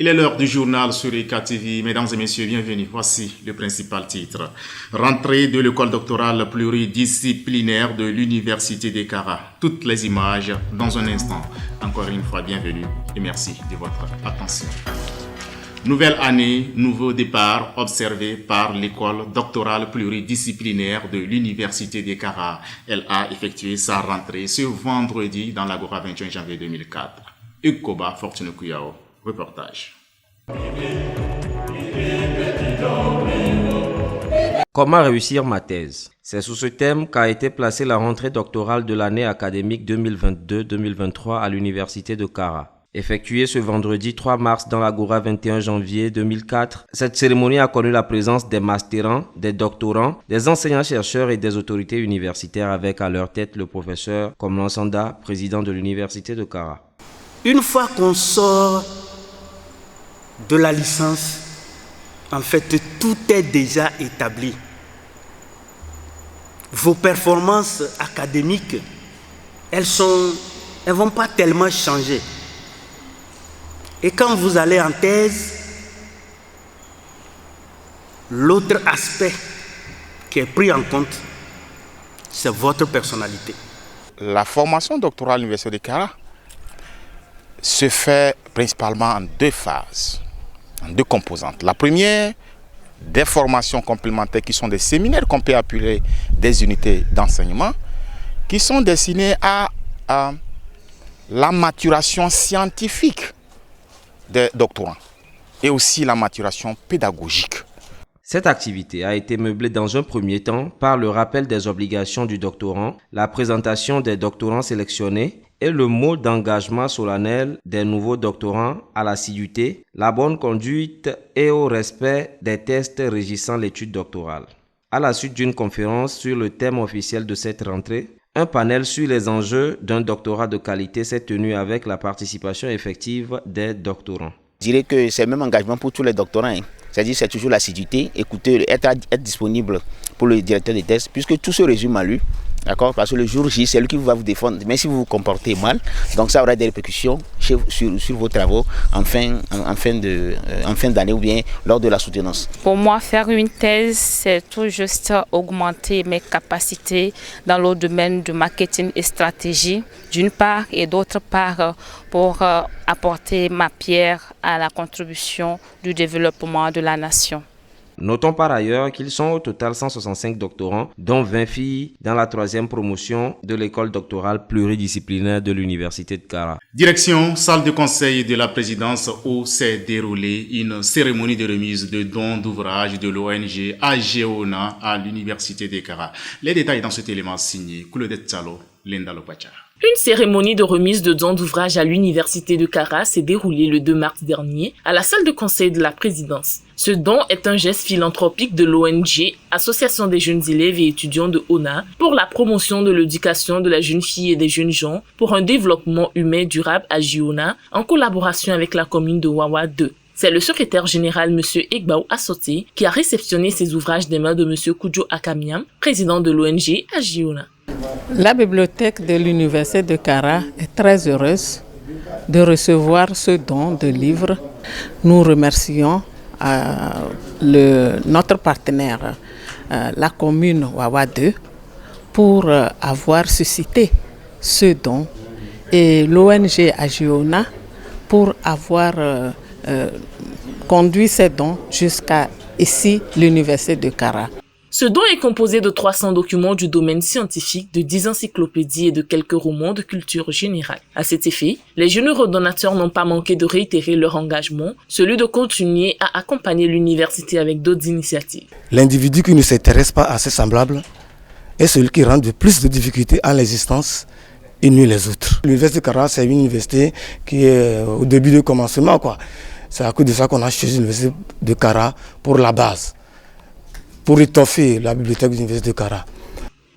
Il est l'heure du journal sur EK TV. Mesdames et messieurs, bienvenue. Voici le principal titre. Rentrée de l'école doctorale pluridisciplinaire de l'Université de Kara. Toutes les images dans un instant. Encore une fois, bienvenue et merci de votre attention. Nouvelle année, nouveau départ observé par l'école doctorale pluridisciplinaire de l'Université de Kara. Elle a effectué sa rentrée ce vendredi dans l'Agora 21 janvier 2004. Hugues Koba, Fortune Kuyao. Reportage. Comment réussir ma thèse? C'est sous ce thème qu'a été placée la rentrée doctorale de l'année académique 2022-2023 à l'Université de Kara. Effectuée ce vendredi 3 mars dans l'Agora 21 janvier 2004, cette cérémonie a connu la présence des mastérants, des doctorants, des enseignants-chercheurs et des autorités universitaires avec à leur tête le professeur Komlan Sanda, président de l'Université de Kara. Une fois qu'on sort de la licence, en fait, tout est déjà établi. Vos performances académiques, elles vont pas tellement changer. Et quand vous allez en thèse, l'autre aspect qui est pris en compte, c'est votre personnalité. La formation doctorale à l'Université de Kara se fait principalement en deux phases, en deux composantes. La première, des formations complémentaires qui sont des séminaires qu'on peut appeler des unités d'enseignement, qui sont destinées à la maturation scientifique des doctorants et aussi la maturation pédagogique. Cette activité a été meublée dans un premier temps par le rappel des obligations du doctorant, la présentation des doctorants sélectionnés et le mot d'engagement solennel des nouveaux doctorants à l'assiduité, la bonne conduite et au respect des tests régissant l'étude doctorale. À la suite d'une conférence sur le thème officiel de cette rentrée, un panel sur les enjeux d'un doctorat de qualité s'est tenu avec la participation effective des doctorants. Je dirais que c'est le même engagement pour tous les doctorants. C'est-à-dire c'est toujours l'assiduité, écouter, être disponible pour le directeur de thèse, puisque tout se résume à lui. D'accord? Parce que le jour J, c'est lui qui va vous défendre. Mais si vous vous comportez mal, donc ça aura des répercussions sur vos travaux en fin d'année ou bien lors de la soutenance. Pour moi, faire une thèse, c'est tout juste augmenter mes capacités dans le domaine du marketing et stratégie, d'une part, et d'autre part, pour apporter ma pierre à la contribution du développement de la nation. Notons par ailleurs qu'ils sont au total 165 doctorants, dont 20 filles dans la 3e promotion de l'école doctorale pluridisciplinaire de l'Université de Kara. Direction, salle de conseil de la présidence où s'est déroulée une cérémonie de remise de dons d'ouvrages de l'ONG AGEONA à l'Université de Kara. Les détails dans cet élément signé Claudette Tsalo, Linda Lopacha. Une cérémonie de remise de dons d'ouvrages à l'Université de Kara s'est déroulée le 2 mars dernier à la salle de conseil de la présidence. Ce don est un geste philanthropique de l'ONG, Association des jeunes élèves et étudiants de ONA, pour la promotion de l'éducation de la jeune fille et des jeunes gens pour un développement humain durable à Jiona, en collaboration avec la commune de Wawa 2. C'est le secrétaire général M. Egbaou Assoté qui a réceptionné ces ouvrages des mains de M. Kudjo Akamiam, président de l'ONG à Jiona. La bibliothèque de l'Université de Kara est très heureuse de recevoir ce don de livres. Nous remercions notre partenaire, la commune Wawa 2, pour avoir suscité ce don et l'ONG Agiona pour avoir conduit ces dons jusqu'à ici, l'Université de Kara. Ce don est composé de 300 documents du domaine scientifique, de 10 encyclopédies et de quelques romans de culture générale. À cet effet, les généreux donateurs n'ont pas manqué de réitérer leur engagement, celui de continuer à accompagner l'université avec d'autres initiatives. L'individu qui ne s'intéresse pas à ses semblables est celui qui rend de plus de difficultés à l'existence et nuit les autres. L'université de Kara, c'est une université qui est au début de commencement, quoi. C'est à cause de ça qu'on a choisi l'université de Kara pour la base, pour étoffer la bibliothèque de l'Université de Kara.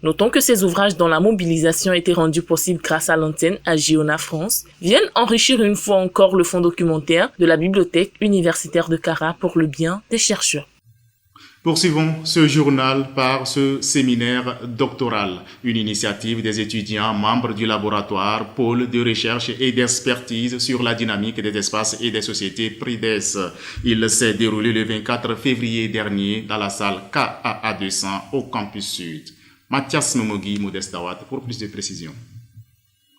Notons que ces ouvrages dont la mobilisation a été rendue possible grâce à l'antenne Agiona France viennent enrichir une fois encore le fonds documentaire de la bibliothèque universitaire de Kara pour le bien des chercheurs. Poursuivons ce journal par ce séminaire doctoral, une initiative des étudiants membres du laboratoire Pôle de recherche et d'expertise sur la dynamique des espaces et des sociétés PRIDES. Il s'est déroulé le 24 février dernier dans la salle KAA 200 au campus Sud. Mathias Nomogi, Modestawat, pour plus de précisions.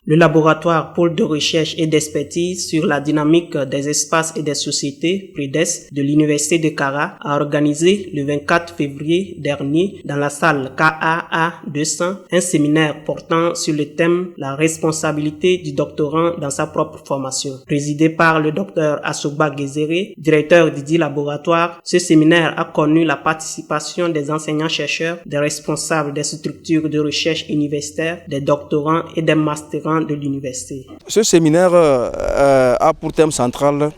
Le laboratoire Pôle de recherche et d'expertise sur la dynamique des espaces et des sociétés PRIDES de l'Université de Kara a organisé le 24 février dernier dans la salle KAA 200 un séminaire portant sur le thème « La responsabilité du doctorant dans sa propre formation ». Présidé par le docteur Asoba Gezere, directeur du dit laboratoire, ce séminaire a connu la participation des enseignants-chercheurs, des responsables des structures de recherche universitaires, des doctorants et des mastérants de l'université. Ce séminaire a pour thème central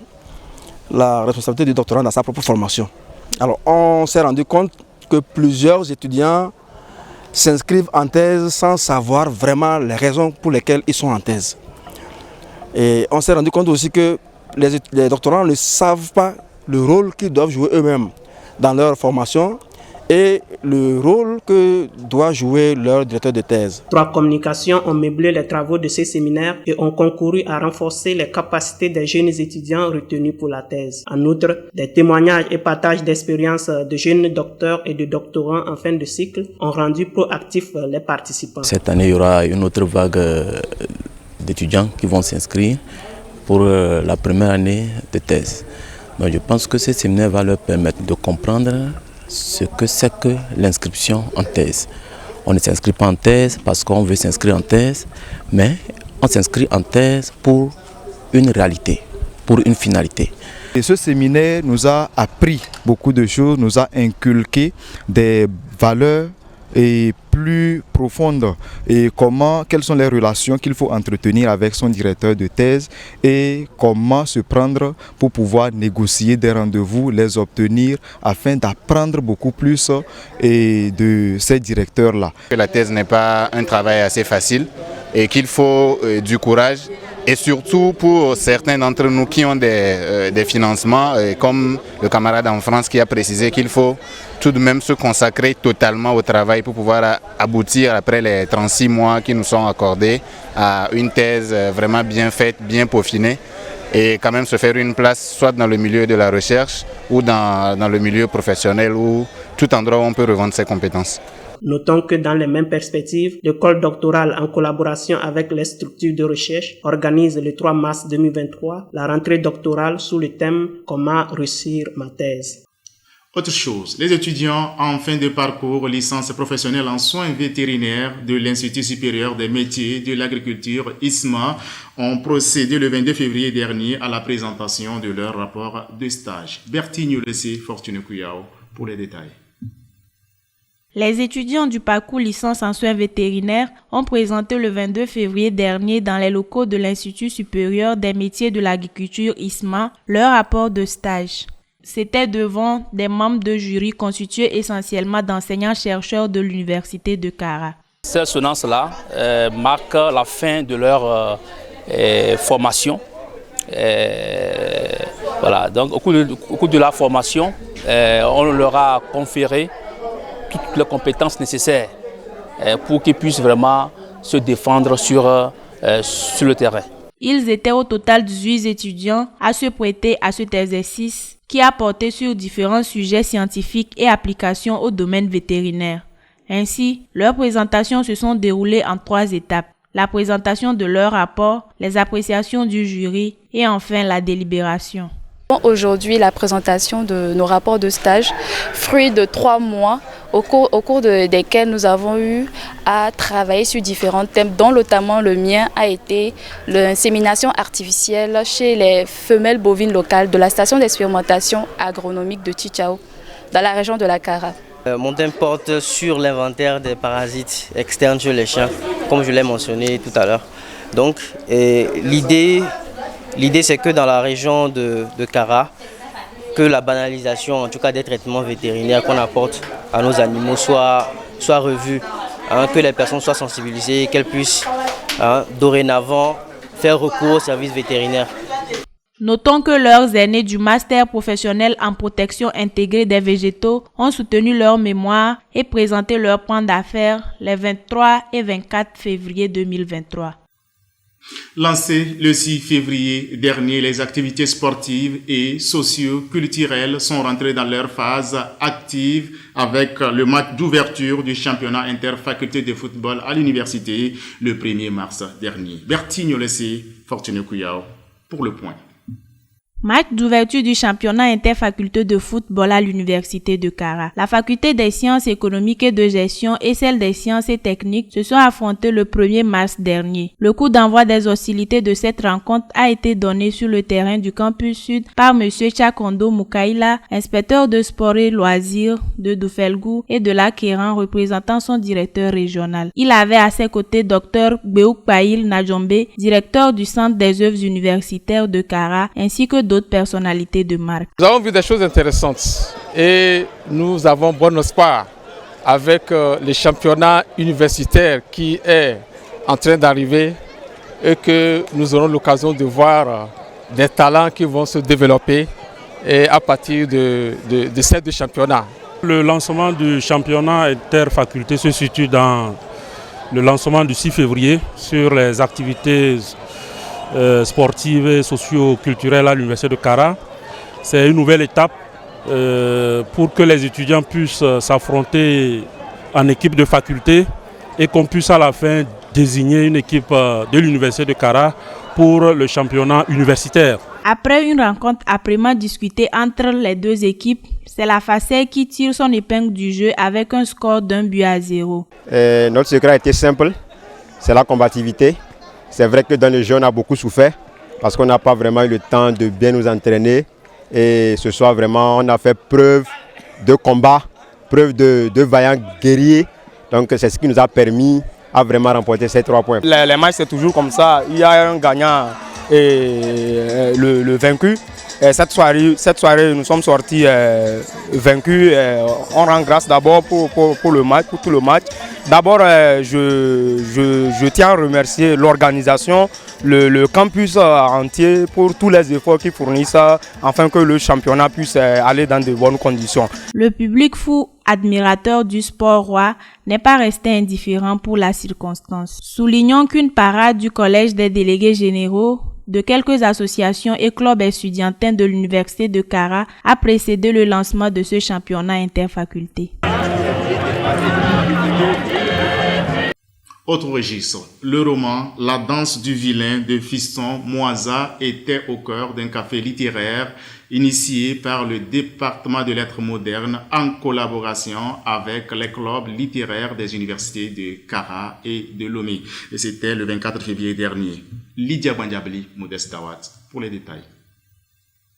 la responsabilité du doctorant dans sa propre formation. Alors, on s'est rendu compte que plusieurs étudiants s'inscrivent en thèse sans savoir vraiment les raisons pour lesquelles ils sont en thèse. Et on s'est rendu compte aussi que les doctorants ne savent pas le rôle qu'ils doivent jouer eux-mêmes dans leur formation et le rôle que doit jouer leur directeur de thèse. 3 communications ont meublé les travaux de ces séminaires et ont concouru à renforcer les capacités des jeunes étudiants retenus pour la thèse. En outre, des témoignages et partages d'expériences de jeunes docteurs et de doctorants en fin de cycle ont rendu proactifs les participants. Cette année, il y aura une autre vague d'étudiants qui vont s'inscrire pour la première année de thèse. Donc je pense que ce séminaire va leur permettre de comprendre ce que c'est que l'inscription en thèse. On ne s'inscrit pas en thèse parce qu'on veut s'inscrire en thèse, mais on s'inscrit en thèse pour une réalité, pour une finalité. Et ce séminaire nous a appris beaucoup de choses, nous a inculqué des valeurs et plus profondes et quelles sont les relations qu'il faut entretenir avec son directeur de thèse et comment se prendre pour pouvoir négocier des rendez-vous, les obtenir afin d'apprendre beaucoup plus de ces directeurs-là. La thèse n'est pas un travail assez facile et qu'il faut du courage. Et surtout pour certains d'entre nous qui ont des financements, comme le camarade en France qui a précisé qu'il faut tout de même se consacrer totalement au travail pour pouvoir aboutir après les 36 mois qui nous sont accordés à une thèse vraiment bien faite, bien peaufinée et quand même se faire une place soit dans le milieu de la recherche ou dans le milieu professionnel ou tout endroit où on peut revendre ses compétences. Notons que dans les mêmes perspectives, l'école doctorale en collaboration avec les structures de recherche organise le 3 mars 2023 la rentrée doctorale sous le thème « Comment réussir ma thèse ». Autre chose, les étudiants en fin de parcours licence professionnelle en soins vétérinaires de l'Institut supérieur des métiers de l'agriculture ISMA ont procédé le 22 février dernier à la présentation de leur rapport de stage. Bertine Ulessi, Fortune Kuyao pour les détails. Les étudiants du parcours licence en soins vétérinaires ont présenté le 22 février dernier dans les locaux de l'Institut supérieur des métiers de l'agriculture ISMA leur rapport de stage. C'était devant des membres de jury constitués essentiellement d'enseignants-chercheurs de l'Université de Kara. Cette soutenance-là marque la fin de leur formation. Voilà. Donc, au cours de la formation, on leur a conféré toutes les compétences nécessaires pour qu'ils puissent vraiment se défendre sur le terrain. Ils étaient au total 18 étudiants à se prêter à cet exercice qui a porté sur différents sujets scientifiques et applications au domaine vétérinaire. Ainsi, leurs présentations se sont déroulées en 3 étapes. La présentation de leur rapport, les appréciations du jury et enfin la délibération. Aujourd'hui, la présentation de nos rapports de stage, fruit de 3 mois au cours desquels nous avons eu à travailler sur différents thèmes, dont notamment le mien a été l'insémination artificielle chez les femelles bovines locales de la station d'expérimentation agronomique de Chichao, dans la région de la Kara. Mon thème porte sur l'inventaire des parasites externes chez les chiens, comme je l'ai mentionné tout à l'heure. Donc, l'idée c'est que dans la région de Kara, que la banalisation, en tout cas des traitements vétérinaires qu'on apporte à nos animaux soit revue, que les personnes soient sensibilisées, qu'elles puissent dorénavant faire recours aux services vétérinaires. Notons que leurs aînés du master professionnel en protection intégrée des végétaux ont soutenu leur mémoire et présenté leur plan d'affaires les 23 et 24 février 2023. Lancées le 6 février dernier, les activités sportives et socio-culturelles sont rentrées dans leur phase active avec le match d'ouverture du championnat interfaculté de football à l'université le 1er mars dernier. Bertine Olessé, Fortuné Kouyao pour le point. Match d'ouverture du championnat interfaculté de football à l'université de Kara. La faculté des sciences économiques et de gestion et celle des sciences et techniques se sont affrontées le 1er mars dernier. Le coup d'envoi des hostilités de cette rencontre a été donné sur le terrain du campus sud par M. Chakondo Mukaila, inspecteur de sport et loisirs de Doufelgou et de l'Akéran représentant son directeur régional. Il avait à ses côtés Dr Beouk Païl Najombe, directeur du centre des œuvres universitaires de Kara, ainsi que d'autres personnalités de marque. Nous avons vu des choses intéressantes et nous avons bon espoir avec le championnat universitaire qui est en train d'arriver et que nous aurons l'occasion de voir des talents qui vont se développer et à partir de ces deux championnats. Le lancement du championnat interfaculté se situe dans le lancement du 6 février sur les activités sportives et socio-culturelles à l'université de Kara. C'est une nouvelle étape pour que les étudiants puissent s'affronter en équipe de faculté et qu'on puisse à la fin désigner une équipe de l'université de Kara pour le championnat universitaire. Après une rencontre âprement discutée entre les deux équipes, c'est la FACER qui tire son épingle du jeu avec un score d'1-0. Notre secret a été simple, c'est la combativité. C'est vrai que dans le jeu, on a beaucoup souffert parce qu'on n'a pas vraiment eu le temps de bien nous entraîner. Et ce soir, vraiment, on a fait preuve de combat, preuve de vaillants guerriers. Donc, c'est ce qui nous a permis à vraiment remporter ces 3 points. Les matchs, c'est toujours comme ça. Il y a un gagnant et le vaincu. Et cette soirée, nous sommes sortis vaincus. On rend grâce d'abord pour le match, pour tout le match. D'abord, je tiens à remercier l'organisation, le campus entier pour tous les efforts qu'ils fournissent afin que le championnat puisse aller dans de bonnes conditions. Le public fou, admirateur du sport roi, n'est pas resté indifférent pour la circonstance. Soulignons qu'une parade du collège des délégués généraux de quelques associations et clubs étudiantins de l'université de Kara a précédé le lancement de ce championnat interfaculté. Autre registre, le roman La danse du vilain de Fiston Moisa était au cœur d'un café littéraire initié par le département de lettres modernes en collaboration avec les clubs littéraires des universités de Kara et de Lomé. Et c'était le 24 février dernier. Lydia Bandiabli, Modeste Dawat, pour les détails.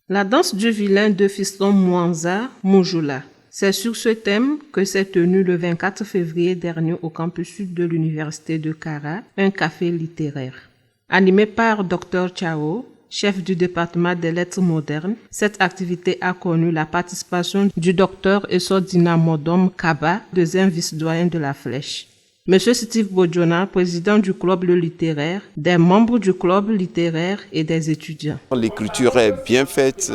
La danse du vilain de Fiston Moisa Moujoula. C'est sur ce thème que s'est tenu le 24 février dernier au campus sud de l'université de Kara, un café littéraire. Animé par Dr Chao, chef du département des lettres modernes, cette activité a connu la participation du Dr Esodina Modom Kaba, deuxième vice-doyen de la Flèche. Monsieur Steve Bodjona, président du club littéraire, des membres du club littéraire et des étudiants. L'écriture est bien faite,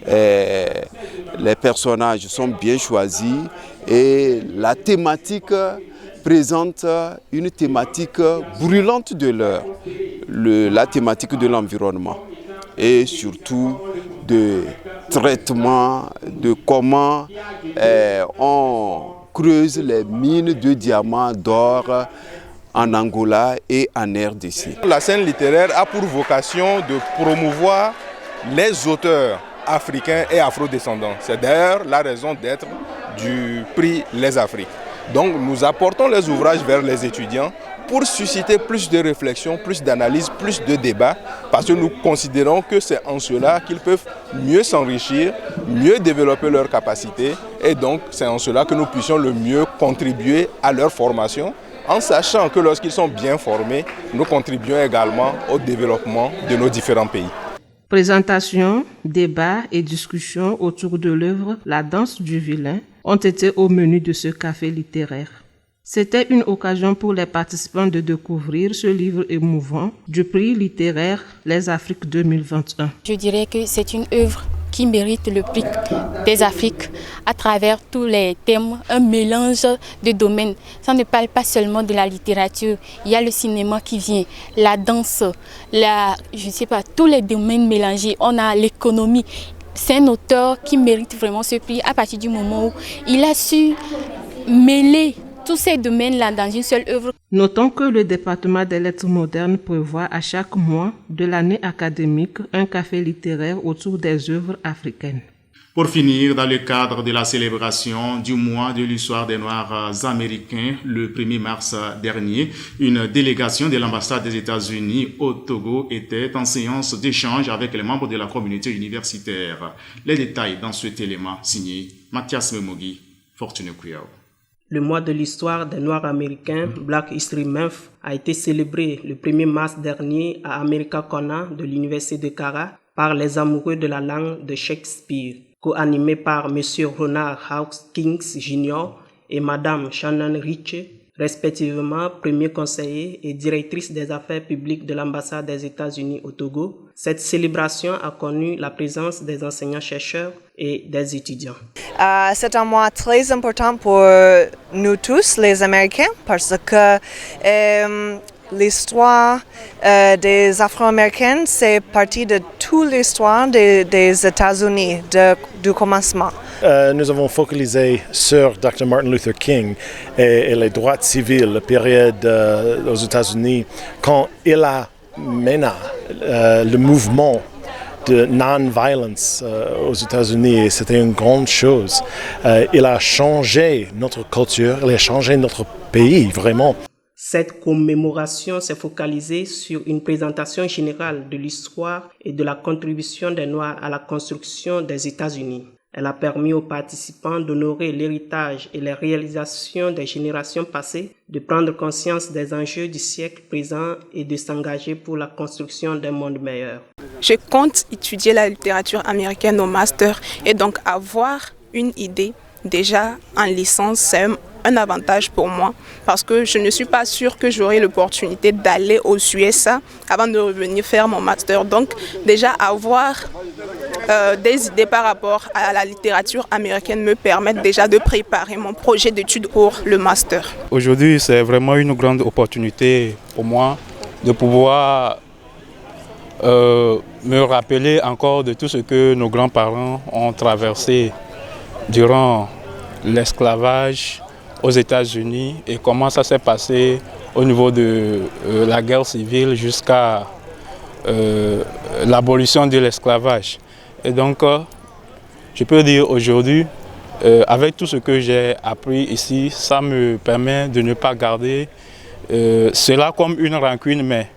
les personnages sont bien choisis et la thématique présente une thématique brûlante de l'heure, la thématique de l'environnement et surtout de traitement, de comment on creuse les mines de diamants, d'or en Angola et en RDC. La scène littéraire a pour vocation de promouvoir les auteurs africains et afrodescendants. C'est d'ailleurs la raison d'être du prix Les Afriques. Donc nous apportons les ouvrages vers les étudiants pour susciter plus de réflexion, plus d'analyse, plus de débat, parce que nous considérons que c'est en cela qu'ils peuvent mieux s'enrichir, mieux développer leurs capacités, et donc c'est en cela que nous puissions le mieux contribuer à leur formation, en sachant que lorsqu'ils sont bien formés, nous contribuons également au développement de nos différents pays. Présentation, débat et discussion autour de l'œuvre La danse du vilain ont été au menu de ce café littéraire. C'était une occasion pour les participants de découvrir ce livre émouvant du prix littéraire Les Afriques 2021. Je dirais que c'est une œuvre qui mérite le prix des Afriques à travers tous les thèmes, un mélange de domaines. Ça ne parle pas seulement de la littérature, il y a le cinéma qui vient, la danse, tous les domaines mélangés. On a l'économie. C'est un auteur qui mérite vraiment ce prix à partir du moment où il a su mêler tous ces domaines-là dans une seule œuvre. Notons que le département des lettres modernes prévoit à chaque mois de l'année académique un café littéraire autour des œuvres africaines. Pour finir, dans le cadre de la célébration du mois de l'histoire des Noirs américains, le 1er mars dernier, une délégation de l'ambassade des États-Unis au Togo était en séance d'échange avec les membres de la communauté universitaire. Les détails dans cet élément signé Mathias Memogi, Fortune Kuyao. Le mois de l'histoire des Noirs américains, Black History Month, a été célébré le 1er mars dernier à Americana de l'Université de Kara par les amoureux de la langue de Shakespeare, co-animé par M. Ronald Hawkins Jr. et Mme Shannon Rich, respectivement premier conseiller et directrice des affaires publiques de l'ambassade des États-Unis au Togo. Cette célébration a connu la présence des enseignants-chercheurs et des étudiants. C'est un mois très important pour nous tous, les Américains, parce que l'histoire des Afro-Américains, c'est partie de toute l'histoire des États-Unis, du commencement. Nous avons focalisé sur Dr. Martin Luther King et les droits civils, la période aux États-Unis, quand il a mené le mouvement de non-violence aux États-Unis. C'était une grande chose. Il a changé notre culture, il a changé notre pays, vraiment. Cette commémoration s'est focalisée sur une présentation générale de l'histoire et de la contribution des Noirs à la construction des États-Unis. Elle a permis aux participants d'honorer l'héritage et les réalisations des générations passées, de prendre conscience des enjeux du siècle présent et de s'engager pour la construction d'un monde meilleur. Je compte étudier la littérature américaine au master et donc avoir une idée déjà en licence, c'est un avantage pour moi parce que je ne suis pas sûre que j'aurai l'opportunité d'aller aux USA avant de revenir faire mon master. Donc déjà avoir des idées par rapport à la littérature américaine me permettent déjà de préparer mon projet d'études pour le master. Aujourd'hui, c'est vraiment une grande opportunité pour moi de pouvoir me rappeler encore de tout ce que nos grands-parents ont traversé durant l'esclavage aux États-Unis et comment ça s'est passé au niveau de la guerre civile jusqu'à l'abolition de l'esclavage. Et donc, je peux dire aujourd'hui, avec tout ce que j'ai appris ici, ça me permet de ne pas garder cela comme une rancune, mais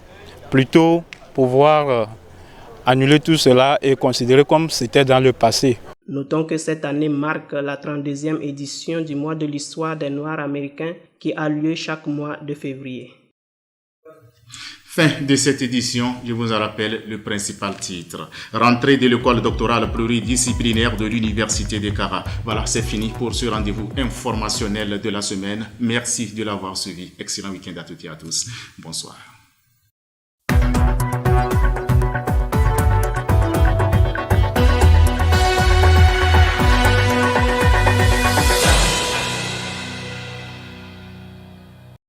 plutôt pouvoir annuler tout cela et considérer comme c'était dans le passé. Notons que cette année marque la 32e édition du mois de l'histoire des Noirs américains qui a lieu chaque mois de février. Fin de cette édition, je vous en rappelle le principal titre. Rentrée de l'école doctorale pluridisciplinaire de l'Université de Kara. Voilà, c'est fini pour ce rendez-vous informationnel de la semaine. Merci de l'avoir suivi. Excellent week-end à toutes et à tous. Bonsoir.